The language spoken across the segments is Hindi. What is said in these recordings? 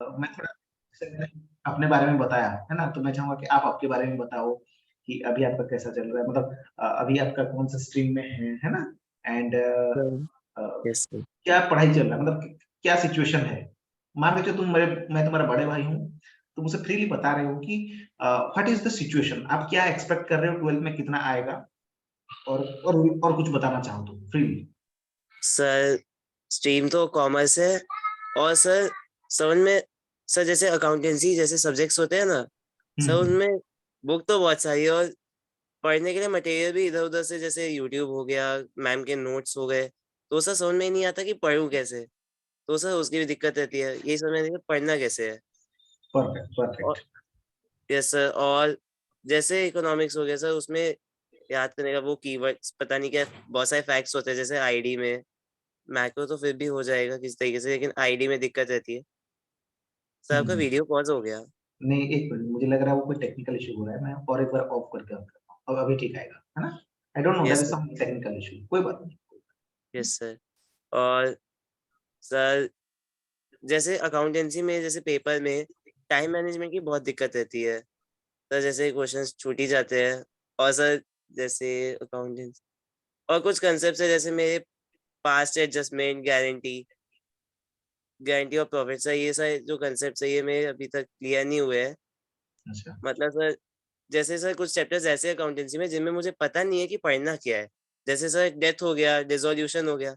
मैं थोड़ा जैसे मैंने अपने बारे में बताया, है ना? तो मैं चाहूँगा कि आप आपके बारे में बताओ कि अभी आपका कैसा चल रहा है? मतलब अभी आपका कौन-सा स्ट्रीम में है ना? And yes sir. क्या पढ़ाई चल रहा है? मतलब क्या सिचुएशन है? मान के चलो मैं तुम्हारा बड़े भाई हूँ, तुम मुझसे फ्रीली बता रहे हो कि व्हाट इज़ द सिचुएशन? आप क्या एक्सपेक्ट कर रहे हो 12th में कितना आएगा? और कुछ बताना चाहो तो फ्रीली। सर स्ट्रीम तो कॉमर्स है, और सर समझ में, सर जैसे अकाउंटेंसी जैसे सब्जेक्ट्स होते हैं ना, हुँ, सर हुँ। उनमें बुक तो बहुत सारी है, और पढ़ने के लिए मटेरियल भी इधर उधर से, जैसे यूट्यूब हो गया, मैम के नोट्स हो गए, तो सर समझ में ही नहीं आता कि पढूं कैसे। तो सर उसकी भी दिक्कत रहती है, यही समझ में नहीं आता पढ़ना कैसे है। परफेक्ट, और परफेक्ट। यस सर, और जैसे इकोनॉमिक्स हो गया सर, उसमें याद करने का वो कीवर्ड्स पता नहीं क्या, बहुत सारे फैक्ट्स होते हैं जैसे आईडी में। मैक्रो तो फिर भी हो जाएगा किसी तरीके से, लेकिन आईडी में दिक्कत रहती है। सर आपका हुँ। वीडियो पॉज हो गया। नहीं, 1 मिनट मुझे लग रहा है वो कोई टेक्निकल इश्यू हो रहा है, मैं और एक बार ऑफ करके ऑन करता हूँ। अब अभी ठीक आएगा, है ना? I don't know there yes is sir. Some technical issue, कोई बात नहीं। Yes sir. और सर जैसे अकाउंटेंसी में, जैसे पेपर में टाइम मैनेजमेंट की बहुत दिक्कत रहती है। सर जैसे क्वेश्चंस छूट ही जाते हैं। और सर जैसे अकाउंटेंसी और कुछ कंसेप्ट है, जैसे मेरे पास्ट एडजस्टमेंट, गारंटी और प्रॉफिट, सर ये सर जो कंसेप्ट है ये मेरे अभी तक क्लियर नहीं हुए हैं। अच्छा, मतलब सर जैसे सर कुछ चैप्टर्स ऐसे अकाउंटेंसी में जिनमें मुझे पता नहीं है कि पढ़ना क्या है। जैसे सर डेथ हो गया, डिसोल्यूशन हो गया,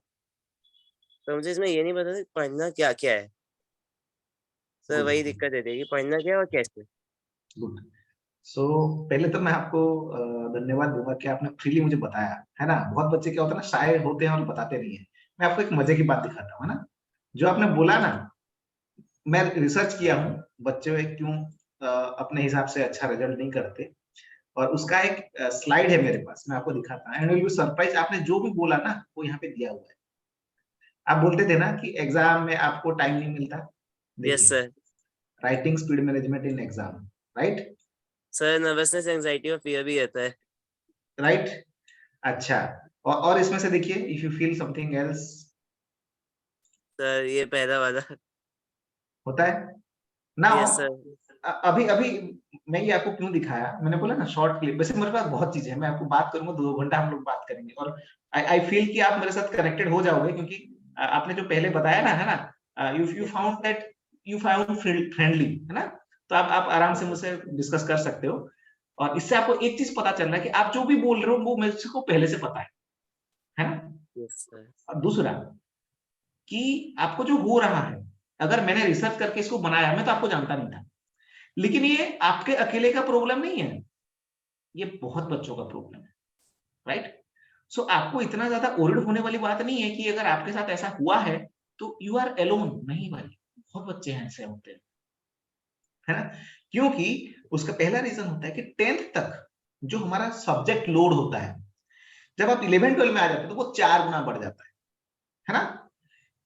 तो मुझे इसमें ये नहीं पता था कि पढ़ना क्या-क्या है। सर गुड, वही दिक्कत रहती है कि पढ़ना क्या है और कैसे? गुड। सो पहले तो मैं आपको धन्यवाद दूँगा कि आपने फ्रीली मुझे बताया, है ना? बहुत बच्चे क्या होता है ना शाय होते हैं और बताते नहीं हैं। मैं आपको एक मज़े की बात दिखाता हूँ, है ना? जो आपने बोला ना, मैं रिसर्च किया हूँ, बच्चे क्यों अपने हिसाब से अच्छा रिज़ल्ट नहीं करते और उसका एक स्लाइड है मेरे पास, मैं आपको दिखाता हूँ and you will be surprised आपने जो भी बोला ना, वो यहाँ पे दिया हुआ है। आप बोलते थे ना कि एग्ज़ाम में आपको टाइम नहीं मिलता, यस देखिए, sir. Writing speed management in exam, right? Sir nervousness, anxiety और फ़ियर भी रहता है। राइट? अच्छा और इसमें से देखिए if you feel something else sir ये पहला वाला। होता है? Now yes sir. अभी अभी मैं ये आपको क्यों दिखाया? मैंने बोला ना शॉर्ट क्लिप वैसे मेरे पास बहुत चीज़ें हैं, मैं आपको बात करूँगा 2 घंटा हम लोग बात करेंगे और आई आई फील कि आप मेरे साथ कनेक्टेड हो जाओगे क्योंकि आपने जो पहले बताया ना, है ना? You yes found that you found friendly, है ना? तो आप आराम से मुझसे डिस्कस कर सकते हो और इससे आपको एक चीज़ पता चल रहा है कि आप जो भी बोल रहे हो वो मेरे को पहले से पता है ना? Yes sir. और दूसरा कि आपको जो हो रहा है, अगर मैंने रिसर्च करके इसको बनाया, मैं तो आपको जानता नहीं था। लेकिन ये आपके अकेले का प्रॉब्लम नहीं है, ये बहुत बच्चों का प्रॉब्लम है, राइट? सो आपको इतना ज़्यादा वरीड होने वाली बात नहीं है कि अगर आपके साथ ऐसा हुआ है, तो यू आर अलोन नहीं भाई, बहुत बच्चे हैं ऐसे होते हैं, है ना? क्योंकि उसका पहला रीज़न होता है कि 10th तक जो हमारा सब्जेक्ट लोड होता है, जब आप 11-12 में आ जाते हो, तो वो 4 गुना बढ़ जाता है ना?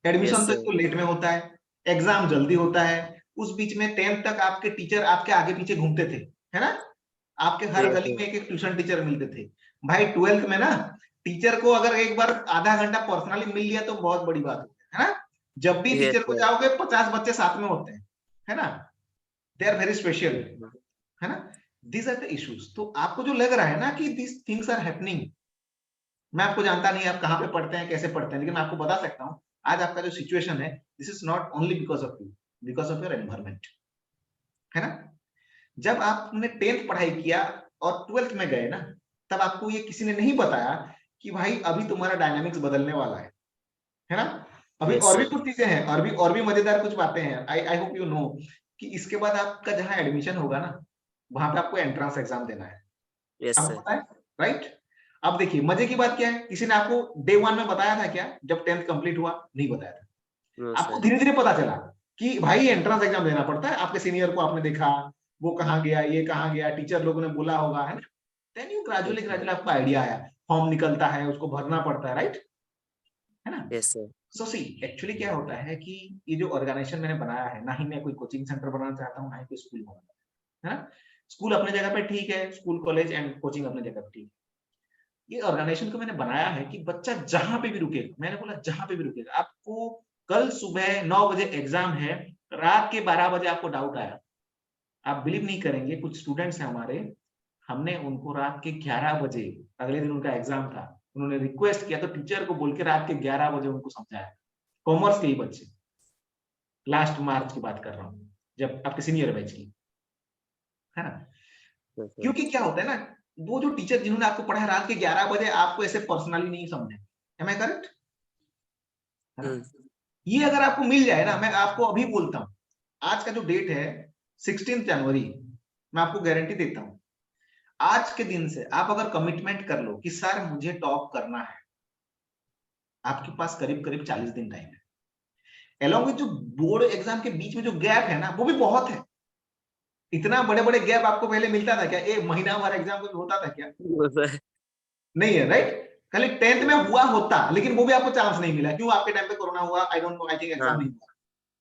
यस एडमिशन तो एक सर। तो लेट में होता है, एग्ज़ाम जल्दी होता है, उस बीच में 10th तक आपके टीचर आपके आगे-पीछे घूमते थे, है ना? आपके हर यस गली सर। में एक-एक ट्यूशन टीचर मिलते थे। भाई 12th में ना टीचर को अगर एक बार आधा घंटा पर्सनली मिल लिया तो बहुत बड़ी बात होती है ना? जब भी यस टीचर को सर। जाओगे 50 बच्चे साथ में होते हैं ना? They are very special, yes sir. है ना? दीज़ आर द इश्यूज़ तो आपको जो लग रहा है ना कि दीज़ थिंग्स आर हैपनिंग मैं आपको जानता नहीं आप कहाँ पे पढ़ते हैं, कैसे पढ़ते हैं, लेकिन मैं आपको बता सकता हूँ, आज आपका जो सिचुएशन है, this is not only because of you, because of your environment, है ना? जब आपने 10th पढ़ाई किया और 12th में गए ना, तब आपको ये किसी ने नहीं बताया कि भाई अभी तुम्हारा डायनामिक्स बदलने वाला है ना? अभी यस और भी सर। कुछ चीज़ें हैं, और भी मज़ेदार कुछ बातें हैं। आई आई होप यू नो कि इसके बाद आपका जहाँ एडमिशन होगा ना, वहाँ पे आपको एंट्रेंस एग्ज़ाम देना है। यस आपको सर। पता है, राइट? अब देखिए मज़े की बात क्या है, किसी ने आपको डे 1 में बताया था क्या? जब 10th कंप्लीट हुआ? नहीं बताया था। नो आपको सर। धीरे-धीरे पता चला कि भाई एंट्रेंस एग्ज़ाम देना पड़ता है, आपके सीनियर को आपने देखा, वो कहाँ गया, ये कहाँ गया, टीचर लोगों ने बोला होगा, है ना? Then you yes gradually sir. Gradually आपको आइडिया आया, फॉर्म निकलता है, उसको भरना पड़ता है, राइट? है ना? Yes sir. So see actually क्या होता है कि ये जो ऑर्गेनाइज़ेशन मैंने बनाया है, ना ही मैं कोई कोचिंग सेंटर बनाना चाहता हूँ, ना ही कोई स्कूल बनाना चाहता हूँ, है ना? स्कूल अपनी जगह पे ठीक है, स्कूल, कॉलेज एंड कोचिंग अपनी जगह पे ठीक है। ये ऑर्गेनाइज़ेशन को मैंने बनाया है कि बच्चा जहाँ पे भी रुकेगा, मैंने बोला जहाँ पे भी रुकेगा, आपको कल सुबह 9 बजे एग्ज़ाम है, रात के 12 बजे आपको डाउट आया, आप बिलीव नहीं करेंगे, कुछ स्टूडेंट्स हैं हमारे, हमने उनको रात के 11 बजे, अगले दिन उनका एग्जाम था, उन्होंने रिक्वेस्ट किया तो टीचर को बोल के रात के 11 बजे उनको समझाया। कॉमर्स के ही बच्चे, लास्ट मार्च की बात कर रहा हूँ, जब आपके सीनियर बैच की, है ना? yes, sir. क्योंकि क्या होता है ना, वो जो टीचर जिन्होंने आपको पढ़ाया रात के 11 बजे आपको ऐसे पर्सनली नहीं समझे। Am I correct? है ना? ये अगर आपको मिल जाए ना, मैं आपको अभी बोलता हूँ, आज का जो डेट है 16 जनवरी, मैं आपको गारंटी देता हूँ, आज के दिन से आप अगर कमिटमेंट कर लो कि सर मुझे टॉप करना है, आपके पास करीब करीब 40 दिन टाइम है। एलॉन्ग विद जो बोर्ड एग्जाम के बीच में जो गैप है ना, वो भी बहुत है। इतना बड़े बड़े गैप आपको पहले मिलता था क्या? एक महीना भर एग्जाम को होता था क्या? वो सर नहीं है, राइट? खाली 10th में हुआ होता, लेकिन वो भी आपको चांस नहीं मिला। क्यों? आपके टाइम पे कोरोना हुआ, आई don't no, I think exam हाँ नहीं हुआ,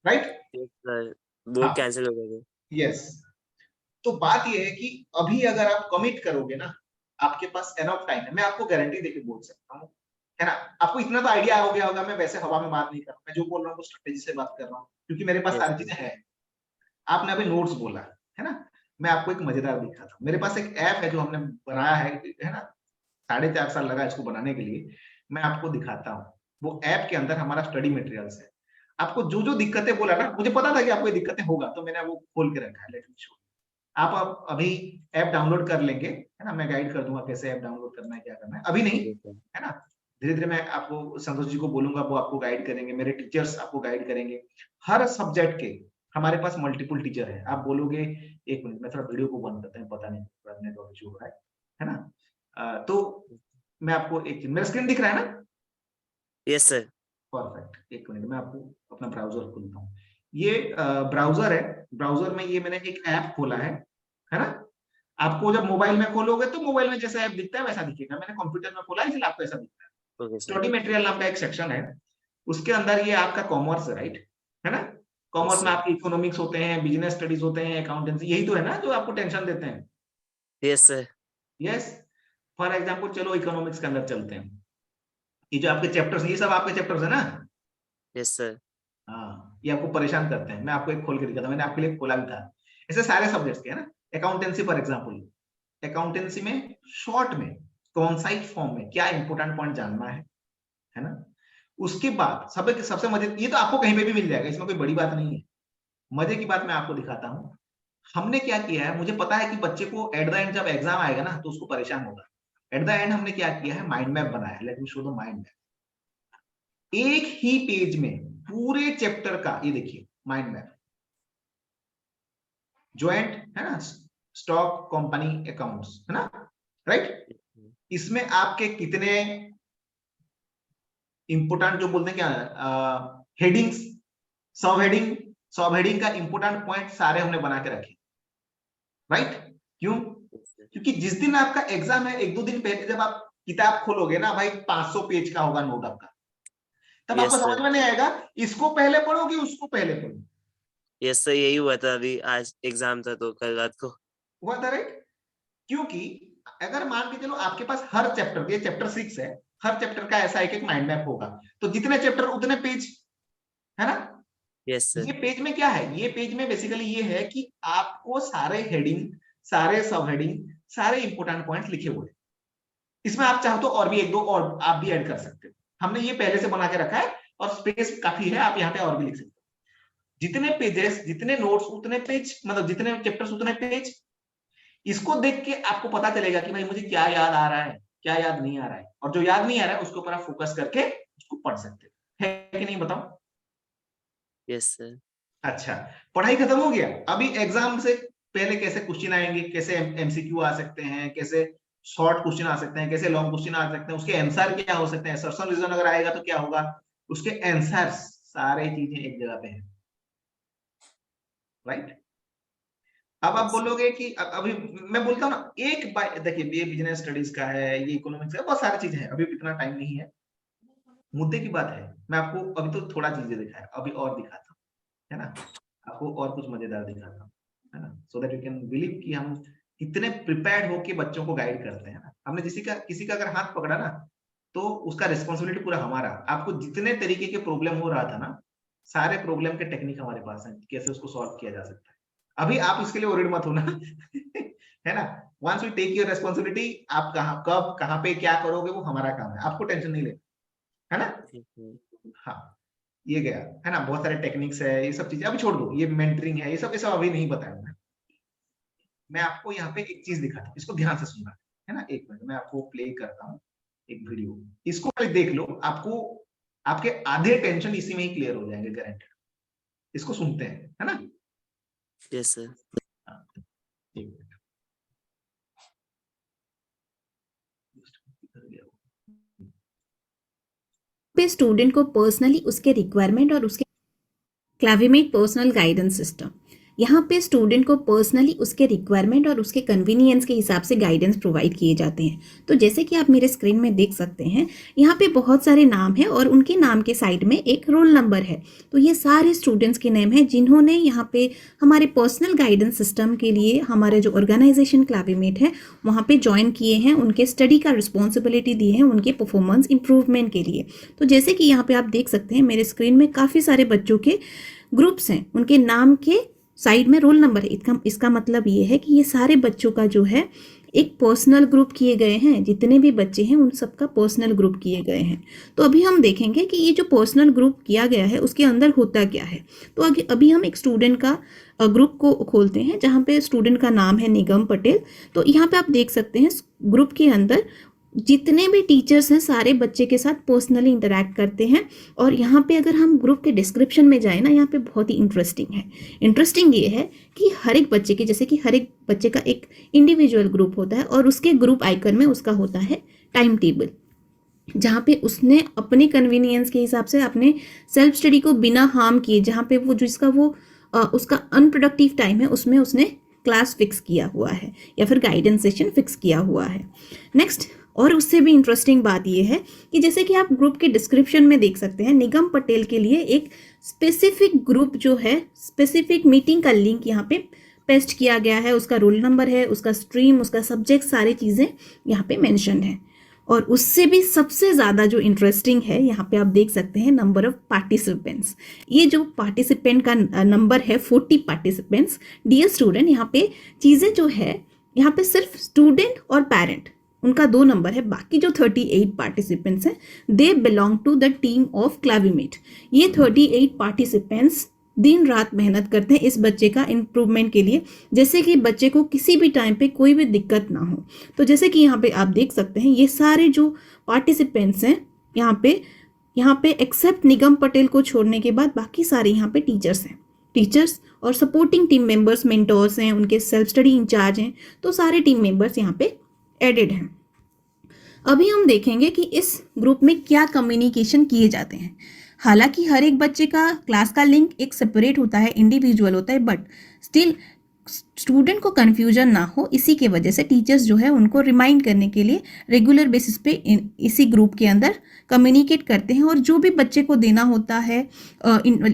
राइट? yes, sir. वो हाँ, कैंसिल हो गए थे। यस। तो बात ये है कि अभी अगर आप कमिट करोगे ना, आपके पास एनफ टाइम है, मैं आपको गारंटी देके बोल सकता हूँ, है ना? आपको इतना तो आइडिया हो गया होगा, मैं वैसे हवा में बात नहीं कर रहा हूँ, मैं जो बोल रहा हूँ वो स्ट्रेटेजी से बात कर रहा हूँ, क्योंकि मेरे पास yes, सारी sir. चीजें हैं। आपने अभी नोट्स बोला, है ना? मैं आपको एक मजेदार दिखा था, मेरे पास एक ऐप है जो हमने बनाया है ना? 4.5 साल लगा इसको बनाने के लिए। मैं आपको दिखाता हूँ, वो ऐप के अंदर हमारा स्टडी मटेरियल्स है। आपको जो जो दिक्कतें बोला ना, मुझे पता था कि आपको ये दिक्कतें होगा, तो मैंने वो खोल के रखा है। Let me show. आप अभी ऐप डाउनलोड कर लेंगे, है ना? मैं गाइड कर दूंगा कैसे ऐप डाउनलोड करना है, क्या करना है, अभी नहीं, Okay, sir. है ना? धीरे धीरे मैं आपको, संतोष जी को बोलूंगा, वो आपको गाइड करेंगे, मेरे टीचर्स आपको गाइड करेंगे। हर सब्जेक्ट के हमारे पास मल्टीपल टीचर है। आप बोलोगे, एक मिनट मैं थोड़ा वीडियो को बंद करते हैं, पता नहीं नेटवर्क इशू हो रहा है ना? तो मैं आपको एक, मेरा स्क्रीन दिख रहा है ना? yes, sir. परफेक्ट, एक मिनट मैं आपको अपना ब्राउजर खोलता हूँ। ये ब्राउजर है, ब्राउजर में ये मैंने एक ऐप खोला है ना? आपको जब मोबाइल में खोलोगे तो मोबाइल में जैसा ऐप दिखता है वैसा दिखेगा, मैंने कंप्यूटर में खोला है इसलिए आपको ऐसा दिखता है। Okay, sir. स्टडी मटेरियल नाम का एक सेक्शन है, उसके अंदर ये आपका कॉमर्स है, राइट? है ना? Yes, कॉमर्स में sir. आपके इकोनॉमिक्स होते हैं, बिजनेस स्टडीज होते हैं, अकाउंटेंसी, यही तो है ना जो आपको टेंशन देते हैं? Yes, sir. Yes. For example चलो इकोनॉमिक्स के अंदर चलते हैं, ये जो आपके चैप्टर्स, ये सब आपके चैप्टर्स है ना? Yes, sir. हाँ, ये आपको परेशान करते हैं। मैं आपको एक खोल के दिखाता हूँ, मैंने आपके लिए खोला भी था। ऐसे सारे सब्जेक्ट्स के, है ना? अकाउंटेंसी फॉर एग्जांपल, अकाउंटेंसी में शॉर्ट में कॉन्साइज फॉर्म में क्या इंपॉर्टेंट पॉइंट जानना है ना? उसके बाद सबसे मजे, ये तो आपको कहीं पे भी मिल जाएगा, इसमें कोई बड़ी बात नहीं है। मजे की बात मैं आपको दिखाता हूँ। हमने क्या किया है, मुझे पता है कि बच्चे को एट द एंड जब एग्जाम आएगा ना तो उसको परेशान होगा। एट द एंड हमने क्या किया है, माइंड मैप बनाया है। Let me show the mind map. एक ही पेज में पूरे चैप्टर का, ये देखिए माइंड मैप, ज्वाइंट, है ना? स्टॉक कंपनी अकाउंट्स, है ना? राइट? इसमें आपके कितने इंपोर्टेंट, जो बोलते हैं क्या, हेडिंग्स, सब हेडिंग का इंपोर्टेंट पॉइंट सारे हमने बना के रखे, राइट? क्यों? Yes, sir. क्योंकि जिस दिन आपका एग्जाम है, एक दो दिन पहले जब आप किताब खोलोगे ना भाई, 500 पेज का होगा नोट आपका, तब आपको Yes, समझ sir. में नहीं आएगा इसको पहले पढ़ो कि उसको पहले पढ़ो। Yes, sir. यही हुआ था अभी, आज एग्जाम था तो कल रात को। हुआ था, राइट? क्योंकि अगर मान के चलो आपके पास हर चैप्टर, ये चैप्टर 6 है, हर चैप्टर का ऐसा एक माइंड मैप होगा, तो जितने चैप्टर उतने पेज, है ना? Yes, sir. ये पेज में क्या है, ये पेज में बेसिकली ये है कि आपको सारे हेडिंग, सारे सब हेडिंग, सारे इंपोर्टेंट पॉइंट्स लिखे हुए हैं। इसमें आप चाहो तो और भी एक दो और आप भी ऐड कर सकते हो, हमने ये पहले से बना के रखा है, और स्पेस काफी है, आप यहाँ पे और भी लिख सकते हो। जितने पेजेस, जितने नोट्स उतने पेज, मतलब जितने चैप्टर्स उतने पेज। इसको देख के आपको पता चलेगा कि भाई मुझे क्या याद आ रहा है, क्या याद नहीं आ रहा है, और जो याद नहीं आ रहा है उसके ऊपर आप फोकस करके उसको पढ़ सकते हो, है कि नहीं बताओ? Yes, sir. अच्छा, पढ़ाई खत्म हो गया, अभी एग्जाम से पहले कैसे क्वेश्चन आएंगे, कैसे एमसीक्यू आ सकते हैं, कैसे शॉर्ट क्वेश्चन आ सकते हैं, कैसे लॉन्ग क्वेश्चन आ सकते हैं, उसके आंसर क्या हो सकते हैं, सर्सन रीजन अगर आएगा तो क्या होगा, उसके आंसर्स, सारे चीजें एक जगह पे हैं, राइट? अब आप Yes, sir. बोलोगे कि अभी मैं बोलता हूँ ना, एक बार देखिए, ये बिजनेस स्टडीज का है, ये इकोनॉमिक्स का, बहुत सारी चीजें हैं, अभी इतना टाइम नहीं है। मुद्दे की बात है, मैं आपको अभी तो थोड़ा चीजें दिखाया, अभी और दिखाता हूँ, है ना? आपको और कुछ मजेदार दिखाता हूँ, है ना? So that you can believe कि हम कितने प्रिपेयर्ड होके बच्चों को गाइड करते हैं ना। हमने किसी का अगर हाथ पकड़ा ना, तो उसका रिस्पॉन्सिबिलिटी पूरा हमारा। आपको जितने तरीके के प्रॉब्लम हो रहा था ना, सारे प्रॉब्लम के टेक्निक हमारे पास हैं, कैसे उसको सॉल्व किया जा सकता है। अभी आप इसके लिए वरीड मत होना है ना। Once we take your responsibility, आप कहाँ कब कहाँ पे क्या करोगे वो हमारा काम है, आपको टेंशन नहीं लेना, है ना। हाँ, ये गया है ना। बहुत सारे टेक्निक्स है, ये सब चीजें अभी छोड़ दो, ये मेंटरिंग है, ये सब अभी नहीं बताया मैं आपको यहाँ पे एक चीज दिखाता हूँ, इसको ध्यान से सुनना, है ना। एक मिनट मैं आपको प्ले करता हूँ एक वीडियो, इसको पहले देख लो, आपको आपके आधे टेंशन इसी में ही क्लियर हो जाएंगे गारंटेड। इसको सुनते हैं, है ना। Yes sir. हाँ, एक मिनट। पे स्टूडेंट को पर्सनली उसके रिक्वायरमेंट और उसके क्लाविमेट पर्सनल गाइडेंस सिस्टम, यहाँ पे स्टूडेंट को पर्सनली उसके रिक्वायरमेंट और उसके कन्वीनियंस के हिसाब से गाइडेंस प्रोवाइड किए जाते हैं। तो जैसे कि आप मेरे स्क्रीन में देख सकते हैं, यहाँ पे बहुत सारे नाम हैं और उनके नाम के साइड में एक रोल नंबर है। तो ये सारे स्टूडेंट्स के नेम हैं जिन्होंने यहाँ पे हमारे पर्सनल गाइडेंस सिस्टम के लिए हमारे जो ऑर्गेनाइजेशन क्लाविमेट है वहाँ पे ज्वाइन किए हैं, उनके स्टडी का रिस्पॉन्सिबिलिटी दिए हैं उनके परफॉर्मेंस इंप्रूवमेंट के लिए। तो जैसे कि यहाँ पे आप देख सकते हैं मेरे स्क्रीन में काफ़ी सारे बच्चों के ग्रुप्स हैं, उनके नाम के साइड में रोल नंबर है। इसका मतलब ये है कि ये सारे बच्चों का जो है एक पर्सनल ग्रुप किए गए हैं, जितने भी बच्चे हैं उन सबका पर्सनल ग्रुप किए गए हैं। तो अभी हम देखेंगे कि ये जो पर्सनल ग्रुप किया गया है उसके अंदर होता क्या है। तो अभी हम एक स्टूडेंट का ग्रुप को खोलते हैं जहाँ पे स्टूडेंट का नाम है निगम पटेल। तो यहाँ पे आप देख सकते हैं ग्रुप के अंदर जितने भी टीचर्स हैं सारे बच्चे के साथ पर्सनली इंटरैक्ट करते हैं। और यहाँ पे अगर हम ग्रुप के डिस्क्रिप्शन में जाए ना, यहाँ पे बहुत ही इंटरेस्टिंग है। इंटरेस्टिंग ये है कि हर एक बच्चे के, जैसे कि हर एक बच्चे का एक इंडिविजुअल ग्रुप होता है और उसके ग्रुप आइकन में उसका होता है टाइम टेबल, जहाँ पे उसने अपने कन्वीनियंस के हिसाब से अपने सेल्फ स्टडी को बिना हार्म किए, जहाँ पे वो जिसका वो उसका अनप्रोडक्टिव टाइम है उसमें उसने क्लास फिक्स किया हुआ है या फिर गाइडेंस सेशन फिक्स किया हुआ है। नेक्स्ट, और उससे भी इंटरेस्टिंग बात यह है कि जैसे कि आप ग्रुप के डिस्क्रिप्शन में देख सकते हैं, निगम पटेल के लिए एक स्पेसिफिक ग्रुप जो है, स्पेसिफिक मीटिंग का लिंक यहाँ पे पेस्ट किया गया है। उसका रोल नंबर है, उसका स्ट्रीम, उसका सब्जेक्ट, सारी चीज़ें यहाँ पे मेंशन है। और उससे भी सबसे ज़्यादा जो इंटरेस्टिंग है, यहाँ पे आप देख सकते हैं नंबर ऑफ पार्टिसिपेंट्स। ये जो पार्टिसिपेंट का नंबर है 40 पार्टिसिपेंट्स। डियर स्टूडेंट, यहाँ पे चीज़ें जो है, यहाँ पे सिर्फ स्टूडेंट और पेरेंट उनका 2 नंबर है, बाकी जो 38 पार्टिसिपेंट्स हैं they belong to the team of क्लाविमेट। ये 38 पार्टिसिपेंट्स दिन रात मेहनत करते हैं इस बच्चे का इम्प्रूवमेंट के लिए, जैसे कि बच्चे को किसी भी टाइम पे कोई भी दिक्कत ना हो। तो जैसे कि यहाँ पे आप देख सकते हैं ये सारे जो पार्टिसिपेंट्स हैं यहाँ पे एक्सेप्ट निगम पटेल को छोड़ने के बाद बाकी सारे यहाँ पे टीचर्स हैं। टीचर्स और सपोर्टिंग टीम मेंबर्स, मेंटोर्स हैं, उनके सेल्फ स्टडी इंचार्ज हैं। तो सारे टीम मेंबर्स यहाँ पे एडेड हैं। अभी हम देखेंगे कि इस ग्रुप में क्या कम्युनिकेशन किए जाते हैं। हालांकि हर एक बच्चे का क्लास का लिंक एक सेपरेट होता है, इंडिविजुअल होता है, बट स्टिल स्टूडेंट को कन्फ्यूजन ना हो, इसी के वजह से टीचर्स जो है उनको रिमाइंड करने के लिए रेगुलर बेसिस पे इसी ग्रुप के अंदर कम्युनिकेट करते हैं। और जो भी बच्चे को देना होता है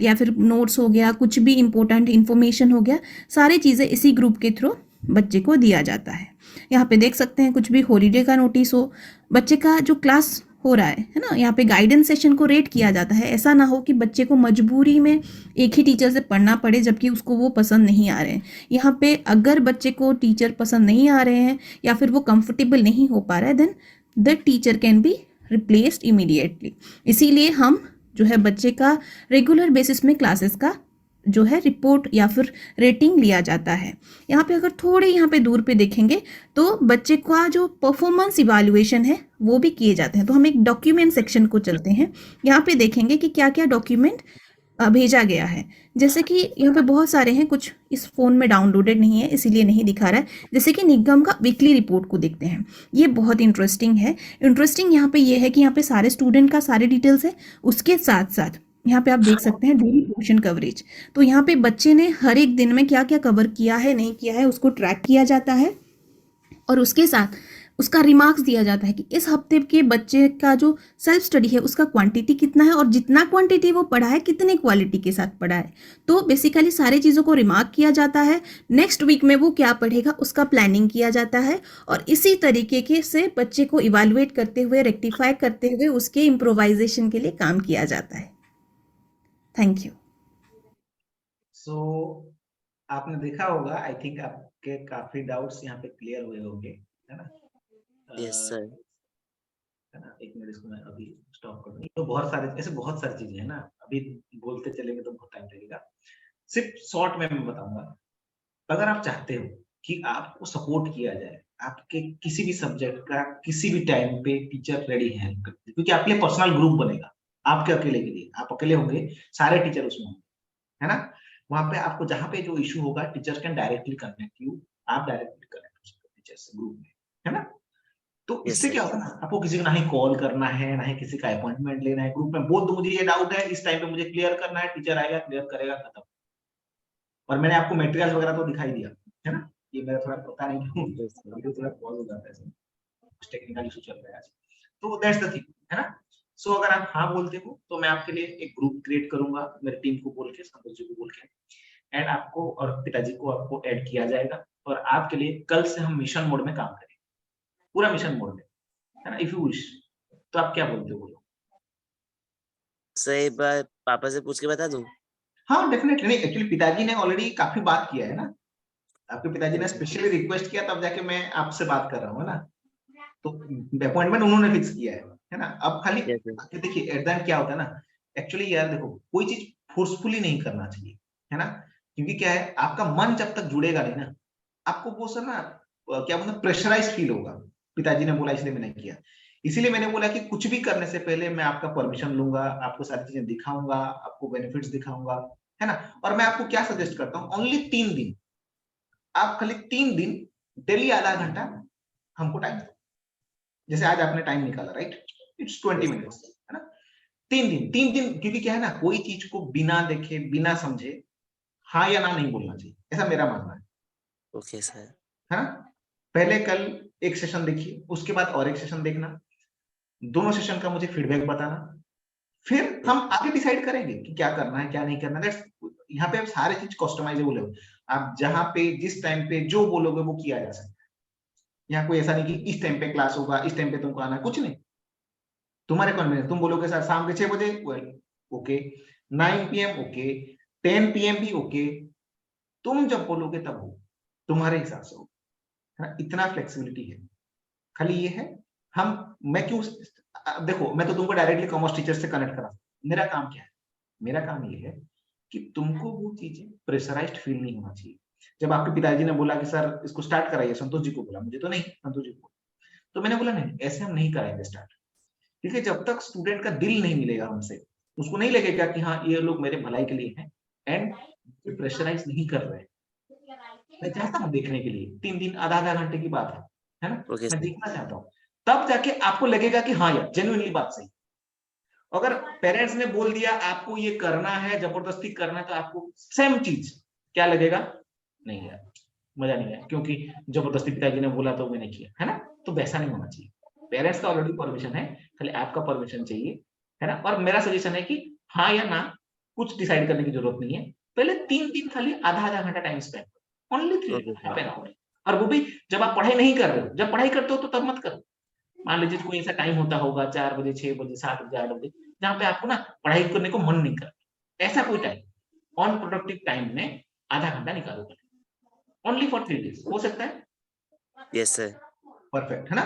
या फिर नोट्स हो गया, कुछ भी इंपॉर्टेंट इन्फॉर्मेशन हो गया, सारी चीज़ें इसी ग्रुप के थ्रू बच्चे को दिया जाता है। यहाँ पे देख सकते हैं कुछ भी हॉलीडे का नोटिस हो, बच्चे का जो क्लास हो रहा है ना, यहाँ पे गाइडेंस सेशन को रेट किया जाता है। ऐसा ना हो कि बच्चे को मजबूरी में एक ही टीचर से पढ़ना पड़े जबकि उसको वो पसंद नहीं आ रहे हैं। यहाँ पे अगर बच्चे को टीचर पसंद नहीं आ रहे हैं या फिर वो कंफर्टेबल नहीं हो पा रहा है, then the teacher can be replaced immediately. इसीलिए हम जो है बच्चे का रेगुलर बेसिस में क्लासेस का जो है रिपोर्ट या फिर रेटिंग लिया जाता है। यहाँ पे अगर थोड़े यहाँ पे दूर पे देखेंगे तो बच्चे का जो परफॉर्मेंस इवैल्यूएशन है वो भी किए जाते हैं। तो हम एक डॉक्यूमेंट सेक्शन को चलते हैं, यहाँ पे देखेंगे कि क्या क्या डॉक्यूमेंट भेजा गया है। जैसे कि यहाँ पे बहुत सारे हैं, कुछ इस फ़ोन में डाउनलोडेड नहीं है इसीलिए नहीं दिखा रहा है। जैसे कि निगम का वीकली रिपोर्ट को देखते हैं, ये बहुत इंटरेस्टिंग है। इंटरेस्टिंग यहाँ पे ये है कि यहाँ पे सारे स्टूडेंट का सारे डिटेल्स है, उसके साथ साथ यहाँ पे आप देख सकते हैं डेली पोर्शन कवरेज। तो यहाँ पे बच्चे ने हर एक दिन में क्या क्या कवर किया है, नहीं किया है, उसको ट्रैक किया जाता है और उसके साथ उसका रिमार्क्स दिया जाता है कि इस हफ्ते के बच्चे का जो सेल्फ स्टडी है उसका क्वांटिटी कितना है और जितना क्वांटिटी वो पढ़ा है कितने क्वालिटी के साथ पढ़ा है। तो बेसिकली सारी चीज़ों को रिमार्क किया जाता है। नेक्स्ट वीक में वो क्या पढ़ेगा उसका प्लानिंग किया जाता है और इसी तरीके के से बच्चे को इवैल्यूएट करते हुए, रेक्टिफाई करते हुए उसके इम्प्रोवाइजेशन के लिए काम किया जाता है। Thank you. सो आपने देखा होगा, आई थिंक आपके काफी डाउट्स यहाँ पे क्लियर हुए होंगे, है ना? Yes sir. है ना? एक मिनट, इसको मैं अभी स्टॉप कर दूं। तो बहुत सारे ऐसे बहुत सारी चीजें हैं ना, अभी बोलते चलेंगे तो बहुत टाइम लगेगा। सिर्फ शॉर्ट में मैं बताऊंगा, अगर आप चाहते हो कि आपको सपोर्ट किया जाए, आपके किसी भी सब्जेक्ट का किसी भी टाइम पे टीचर रेडी है हेल्प करने, क्योंकि आपके लिए पर्सनल ग्रुप बनेगा, आपके अकेले के लिए, आप अकेले होंगे, सारे टीचर उसमें होंगे, है ना? वहां पे आपको जहां पे जो इशू होगा, teacher can directly connect you, आप डायरेक्टली कनेक्ट हो सकते टीचर से ग्रुप में, है ना? तो यस इससे सर। क्या होगा ना, आपको किसी को ना ही कॉल करना है, ना ही किसी का अपॉइंटमेंट लेना है, ग्रुप में बोल दो मुझे ये डाउट है, इस टाइम पे मुझे क्लियर करना है, टीचर आएगा क्लियर करेगा, खत्म। और मैंने आपको मटेरियल्स वगैरह तो दिखाई दिया, है ना? ये मेरा थोड़ा पता नहीं क्यों यस सर। वीडियो थोड़ा पॉज हो जाता है, कुछ टेक्निकल इशू चल रहा है आज। तो दैट्स द थिंग, है ना? सो अगर आप हाँ बोलते हो तो मैं आपके लिए एक ग्रुप क्रिएट करूंगा, मेरी टीम को बोल के, संतोष जी को बोल के, एंड आपको और पिताजी को आपको ऐड किया जाएगा, और आपके लिए कल से हम मिशन मोड में काम करेंगे, पूरा मिशन मोड में, है ना? इफ यू विश, तो आप क्या बोलते हो, बोलो? सर एक बार पापा से पूछ के बता दूं? हाँ डेफिनेटली, नहीं एक्चुअली पिताजी ने ऑलरेडी काफी बात किया है ना, आपके पिताजी ने ओके। स्पेशली रिक्वेस्ट किया, तब जाके मैं आपसे बात कर रहा हूँ, है ना? तो अपॉइंटमेंट उन्होंने फिक्स किया है ना? अब खाली यस सर। देखिए एट द एंड क्या होता है ना, एक्चुअली यार देखो, कोई चीज फोर्सफुली नहीं करना चाहिए, है ना? क्योंकि क्या है, आपका मन जब तक जुड़ेगा नहीं ना, आपको वो सर ना क्या बोलते हैं, प्रेशराइज फील होगा। पिताजी ने बोला इसलिए मैंने किया, इसीलिए मैंने बोला कि कुछ भी करने से पहले मैं आपका परमिशन लूंगा, आपको सारी चीजें दिखाऊंगा, आपको बेनिफिट्स दिखाऊंगा, है ना? और मैं आपको क्या सजेस्ट करता हूँ, ओनली 3 दिन, आप खाली 3 दिन डेली आधा घंटा हमको टाइम दो, जैसे आज आपने टाइम निकाला, right? It's 20 yes sir. Minutes, है ना? 3 दिन, क्योंकि क्या है ना, कोई चीज को बिना देखे बिना समझे हाँ या ना नहीं बोलना चाहिए, ऐसा मेरा मानना ओके सर। है ना? पहले कल एक सेशन देखिए, उसके बाद और एक सेशन देखना, दोनों सेशन का मुझे फीडबैक बताना, फिर यस हम सर। आगे डिसाइड करेंगे कि क्या करना है क्या नहीं करना। दैट्स, यहाँ पे अब सारे चीज कस्टमाइजेबल है, आप जहां पे जिस टाइम पे जो बोलोगे वो किया जा सकता है। यहाँ कोई ऐसा नहीं कि इस टाइम पे क्लास होगा, इस टाइम पे तुमको आना है, कुछ नहीं, तुम्हारे कन्वीनियंस। तुम बोलोगे सर शाम के 6 बजे, well okay, 9 PM okay, 10 PM भी ओके, तुम जब बोलोगे तब हो, तुम्हारे हिसाब से हो, है ना? इतना फ्लेक्सिबिलिटी है, खाली ये है, हम मैं क्यों देखो, मैं तो तुमको डायरेक्टली कॉमर्स टीचर से कनेक्ट करा, मेरा काम क्या है, मेरा काम ये है कि तुमको वो चीजें प्रेशराइज्ड फील नहीं होना चाहिए। जब आपके पिताजी ने बोला कि सर इसको स्टार्ट कराइए, संतोष जी को बोला, मुझे तो नहीं, संतोष जी को, तो मैंने बोला नहीं, ऐसे हम नहीं कराएंगे स्टार्ट, क्योंकि जब तक स्टूडेंट का दिल नहीं मिलेगा हमसे, उसको नहीं लगेगा कि हाँ ये लोग मेरे भलाई के लिए हैं एंड प्रेशराइज नहीं कर रहे हैं, मैं चाहता हूँ देखने के लिए, 3 दिन आधा आधा घंटे की बात है ना? ओके मैं सर। देखना चाहता हूँ, तब जाके आपको लगेगा कि हाँ यार जेन्युइनली बात सही। अगर पेरेंट्स ने बोल दिया आपको ये करना है, जबरदस्ती करना है, तो आपको सेम चीज क्या लगेगा, नहीं यार मजा नहीं आया, क्योंकि जबरदस्ती पिताजी ने बोला तो मैंने किया, है ना? तो वैसा नहीं होना चाहिए, पेरेंट्स का ऑलरेडी परमिशन है, खाली आपका परमिशन चाहिए, है ना? और मेरा सजेशन है कि हाँ या ना कुछ डिसाइड करने की जरूरत नहीं है, पहले 3 दिन खाली आधा आधा घंटा time spend, only okay 3 sir. Half an hour, और वो भी जब आप पढ़ाई नहीं कर रहे हो, जब पढ़ाई करते हो तो तब मत करो। मान लीजिए कोई ऐसा टाइम होता होगा 4 बजे, 6 बजे, 7 बजे, 8 बजे, जहाँ पे आपको ना पढ़ाई करने को मन नहीं करता, ऐसा कोई टाइम ऑन प्रोडक्टिव टाइम में आधा घंटा निकालो, ओनली फॉर 3 डेज, हो सकता है? Yes sir. परफेक्ट, है ना?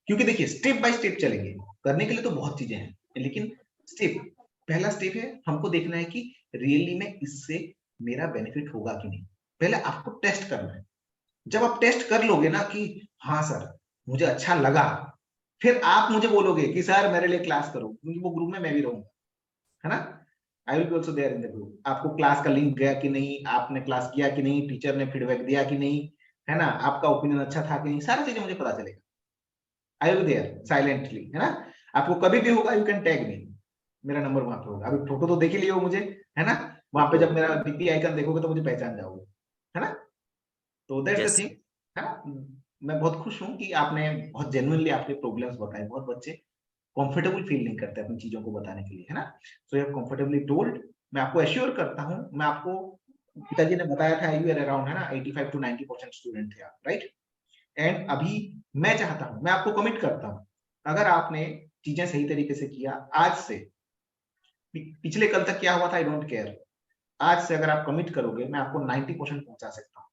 क्योंकि देखिए स्टेप बाय स्टेप चलेंगे, करने के लिए तो बहुत चीजें हैं, लेकिन स्टेप, पहला स्टेप है हमको देखना है कि रियली में इससे मेरा बेनिफिट होगा कि नहीं, पहले आपको टेस्ट करना है। जब आप टेस्ट कर लोगे ना कि हाँ सर मुझे अच्छा लगा, फिर आप मुझे बोलोगे कि सर मेरे लिए क्लास करो, क्योंकि वो ग्रुप में मैं भी रहूंगा, है ना? I will be also there in the group. आपको क्लास का लिंक गया कि नहीं, आपने क्लास किया कि नहीं, टीचर ने फीडबैक दिया कि नहीं, है ना? आपका ओपिनियन अच्छा था कि नहीं, सारी चीजें मुझे पता चलेगा। आई विल देयर साइलेंटली, है ना? आपको कभी भी होगा यू कैन टैग मी, मेरा नंबर वहां पे होगा, अभी फोटो तो देख ही लियो मुझे, है ना? वहां पे ओके। जब मेरा डीपी आइकन देखोगे तो मुझे पहचान जाओगे, है ना? तो दैट्स द यस। थिंग, है ना? मैं बहुत खुश हूँ कि आपने बहुत जेन्युइनली आपके प्रॉब्लम्स बताए, बहुत बच्चे कंफर्टेबल फील नहीं करते अपनी चीजों को बताने के लिए, है ना? So you have comfortably told, मैं आपको एश्योर करता हूँ, मैं आपको, पिताजी ने बताया था यू आर अराउंड, है ना, 85 to 90% स्टूडेंट थे आप, राइट? एंड अभी मैं चाहता हूँ, मैं आपको कमिट करता हूँ, अगर आपने चीजें सही तरीके से किया, आज से पिछले कल तक क्या हुआ था आई डोंट केयर, आज से अगर आप कमिट करोगे मैं आपको 90% पहुंचा सकता हूँ,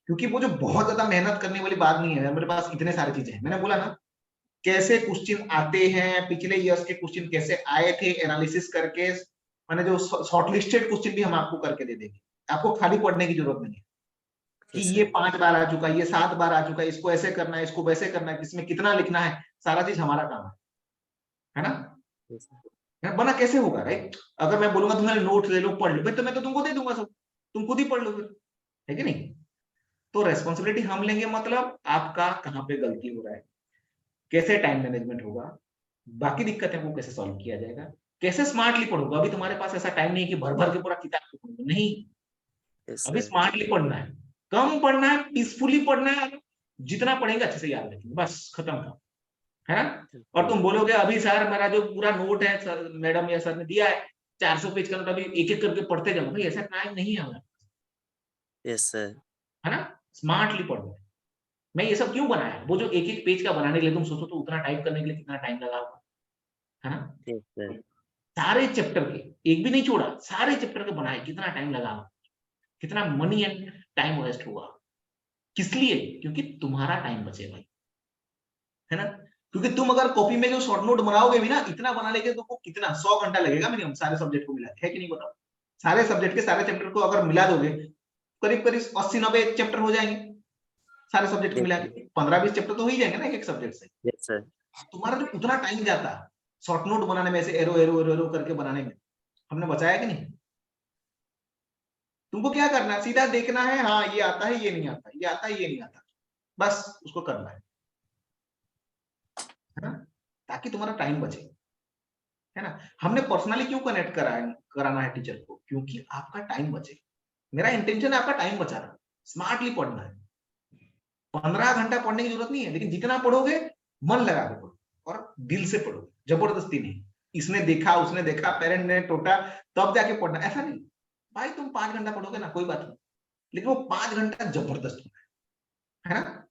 क्योंकि वो जो बहुत ज्यादा मेहनत करने वाली बात नहीं है, मेरे पास इतने सारी चीजें हैं। मैंने बोला ना कैसे क्वेश्चन आते हैं, पिछले ईयर्स के क्वेश्चन कैसे आए थे, एनालिसिस करके मैंने जो शॉर्टलिस्टेड क्वेश्चन भी हम आपको करके दे देंगे, आपको खाली पढ़ने की जरूरत नहीं है कि ये 5 बार आ चुका है, ये 7 बार आ चुका है, इसको ऐसे करना है, इसको वैसे करना है, इसमें कितना लिखना है, सारा चीज हमारा काम है ना। बना कैसे होगा, राइट? अगर मैं बोलूंगा तुम्हारे नोट ले लो पढ़ लो, भाई तो मैं तो तुमको दे दूंगा सब, तुम खुद ही पढ़ लो फिर, है कि नहीं? तो रेस्पॉन्सिबिलिटी हम लेंगे, मतलब आपका कहाँ पे गलती हो रहा है, कैसे टाइम मैनेजमेंट होगा, बाकी दिक्कतें को कैसे सॉल्व किया जाएगा, कैसे स्मार्टली पढ़ोगे। अभी तुम्हारे पास ऐसा टाइम नहीं है कि भर भर के पूरा किताब पढ़ो, नहीं, अभी स्मार्टली पढ़ना है, कम पढ़ना है, पीसफुली पढ़ना है, जितना पढ़ेंगे अच्छे से याद रखेंगे, बस खत्म का, है ना। और तुम बोलोगे अभी सर मेरा जो पूरा नोट है सर, मैडम या सर ने दिया है 400 पेज का नोट, अभी एक एक करके पढ़ते जाओ, भाई ऐसा टाइम नहीं है हमारे, यस सर, है ना। स्मार्टली पढ़ो। मैं ये सब क्यों बनाया, वो जो एक एक पेज का बनाने के लिए तुम सोचो तो उतना टाइप करने के लिए कितना टाइम लगा होगा, है ना। यस सर, सारे चैप्टर के एक भी नहीं छोड़ा, सारे चैप्टर के बनाए, कितना टाइम लगा होगा, कितना मनी एंड टाइम वेस्ट हुआ, किस लिए? क्योंकि तुम्हारा टाइम बचे भाई, है ना। क्योंकि तुम अगर कॉपी में जो शॉर्ट नोट बनाओगे भी ना, इतना बनाने के तुमको कितना 100 घंटा लगेगा मिनिमम, सारे सब्जेक्ट को मिला के, है कि नहीं बताओ। सारे सब्जेक्ट के सारे चैप्टर को अगर मिला दोगे करीब करीब 80-90 चैप्टर हो जाएंगे, सारे सब्जेक्ट को मिला के 15-20 चैप्टर तो हो ही जाएंगे ना एक सब्जेक्ट से। यस सर, तुम्हारा जो उतना टाइम जाता शॉर्ट नोट बनाने में, ऐसे एरो एरो एरो एरो करके बनाने में, हमने बचाया कि नहीं? तुमको क्या करना है, सीधा देखना है, हाँ ये आता है ये नहीं आता, ये आता है ये नहीं आता, बस उसको करना है ना, ताकि तुम्हारा टाइम बचे, है ना। हमने पर्सनली क्यों कनेक्ट कराना है टीचर को, क्योंकि आपका टाइम बचे। मेरा इंटेंशन है आपका टाइम बचाना, स्मार्टली पढ़ना है। 15 घंटा पढ़ने की जरूरत नहीं है, लेकिन जितना पढ़ोगे मन लगा के पढ़ो और दिल से पढ़ो, जबरदस्ती नहीं, इसने देखा उसने देखा पेरेंट ने टोटा तब जाके पढ़ना, ऐसा नहीं। भाई तुम 5 घंटा पढ़ोगे ना कोई बात नहीं, लेकिन वो 5 घंटा जबरदस्त है ना।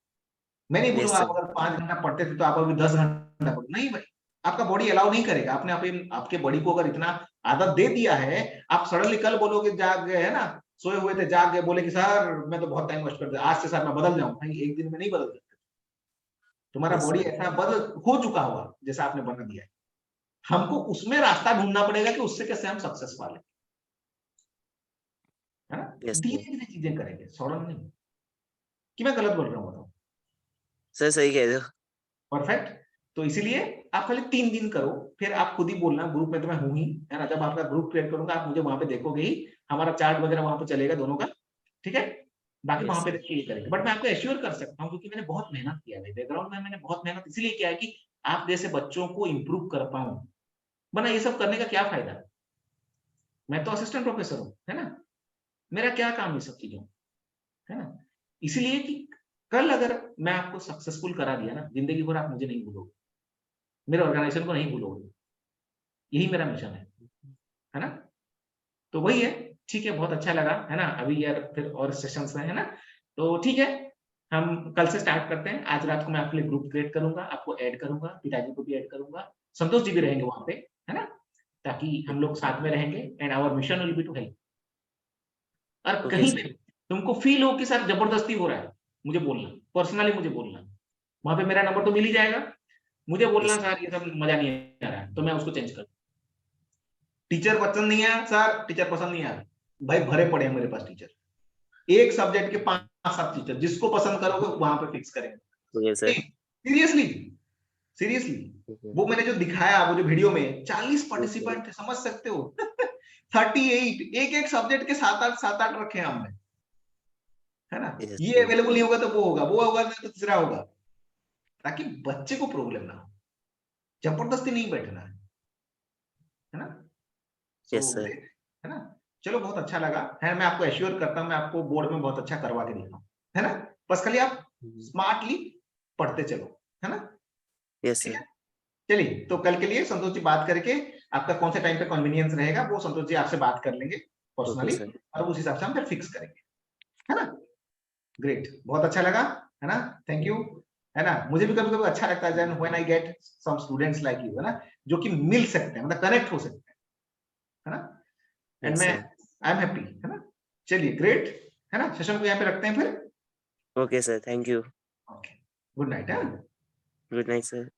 मैं नहीं बोलूंगा यस आप सर, अगर 5 घंटा पढ़ते थे तो आप अभी 10 घंटा पढ़ो, नहीं भाई, आपका बॉडी अलाउ नहीं करेगा। आपने आपके बॉडी को अगर इतना आदत दे दिया है, आप सडनली कल बोलोगे, जाग गए है ना, सोए हुए थे जाग गए, बोले कि सर मैं तो बहुत टाइम वेस्ट कर दिया, आज से सर मैं बदल जाऊं, भाई एक दिन में नहीं बदल सकते। तुम्हारा यस बॉडी सर, ऐसा बदल हो चुका होगा जैसा आपने बना दिया है, हमको उसमें रास्ता ढूंढना पड़ेगा कि उससे कैसे हम सक्सेस पा लें, है ना। यस धीरे सर, धीरे चीजें करेंगे, सडन नहीं। कि मैं गलत बोल रहा हूँ बताओ? सर सही कह रहे हो, परफेक्ट। तो इसीलिए आप खाली 3 दिन करो, फिर आप खुद ही बोलना, ग्रुप में तो मैं हूं ही, है ना। जब आपका ग्रुप क्रिएट करूंगा आप मुझे वहां पे देखोगे ही, हमारा चार्ट वगैरह वहां पे चलेगा दोनों का, ठीक है। बाकी यस वहां पे सर, देख के ये करेंगे, बट मैं आपको एश्योर कर सकता हूँ क्योंकि मैंने बहुत मेहनत किया है बैकग्राउंड में, मैंने बहुत मेहनत इसलिए किया है कि आप जैसे बच्चों को इम्प्रूव कर पाऊं, वरना ये सब करने का क्या फायदा। मैं तो असिस्टेंट प्रोफेसर हूँ, है ना, मेरा क्या काम ये सब चीजों, है ना। इसलिए कि कल अगर मैं आपको सक्सेसफुल करा दिया ना, जिंदगी भर आप मुझे नहीं भूलोगे, मेरे ऑर्गेनाइजेशन को नहीं भूलोगे, यही मेरा मिशन है ना। तो वही है, ठीक है, बहुत अच्छा लगा, है ना। अभी यार फिर और सेशंस है ना, तो ठीक है, हम कल से स्टार्ट करते हैं। आज रात को मैं आपके लिए ग्रुप क्रिएट करूंगा, आपको ऐड करूंगा, पिताजी को भी ऐड करूंगा, संतोष जी भी रहेंगे वहां पे, है ना, ताकि हम लोग साथ में रहेंगे and our mission will be to help. और ओके कहीं सर, पे तुमको फील हो कि सर जबरदस्ती हो रहा है, मुझे बोलना, पर्सनली मुझे बोलना, वहां पे मेरा नंबर तो मिल ही जाएगा, मुझे बोलना यस सर, सर ये सब मजा नहीं आ रहा है, तो मैं उसको चेंज कर। टीचर पसंद नहीं आया सर, टीचर पसंद नहीं आया, भाई भरे पड़े हैं मेरे पास टीचर, एक सब्जेक्ट के 5-7 टीचर, जिसको पसंद करोगे वहां पे फिक्स ओके करेंगे। सर, सीरियसली सीरियसली, वो मैंने जो दिखाया वो जो वीडियो में 40 पार्टिसिपेंट थे, समझ सकते हो 38, एक एक सब्जेक्ट के 7-8 रखे हैं हमने, है ना। यस ये सर, अवेलेबल नहीं होगा तो वो होगा तो तीसरा होगा, ताकि बच्चे को प्रॉब्लम ना हो, जबरदस्ती नहीं बैठना है ना। सो यस सर, ग्रेट, है ना। चलो बहुत अच्छा लगा, है मैं आपको एश्योर करता हूँ, मैं आपको बोर्ड में बहुत अच्छा करवा के दिखाऊं, है ना। बस खाली आप स्मार्टली पढ़ते चलो, है ना। यस ठीक सर, है, चलिए तो कल के लिए संतोष जी बात करके, आपका कौन से टाइम पे कन्वीनियंस रहेगा वो संतोष जी आपसे बात कर लेंगे ओके पर्सनली, सर, और उस हिसाब से हम फिर फिक्स करेंगे, है ना। ग्रेट, बहुत अच्छा लगा, है ना, थैंक यू, है ना। मुझे भी कभी कभी अच्छा लगता है when I get some students like you, है ना, जो कि मिल सकते हैं, मतलब कनेक्ट हो सकते हैं, है ना, एंड यस मैं सर। आई एम हैप्पी, है ना। चलिए ग्रेट, है ना, सेशन को यहाँ पे रखते हैं फिर। Okay sir, thank you. Okay, good night. Good night sir.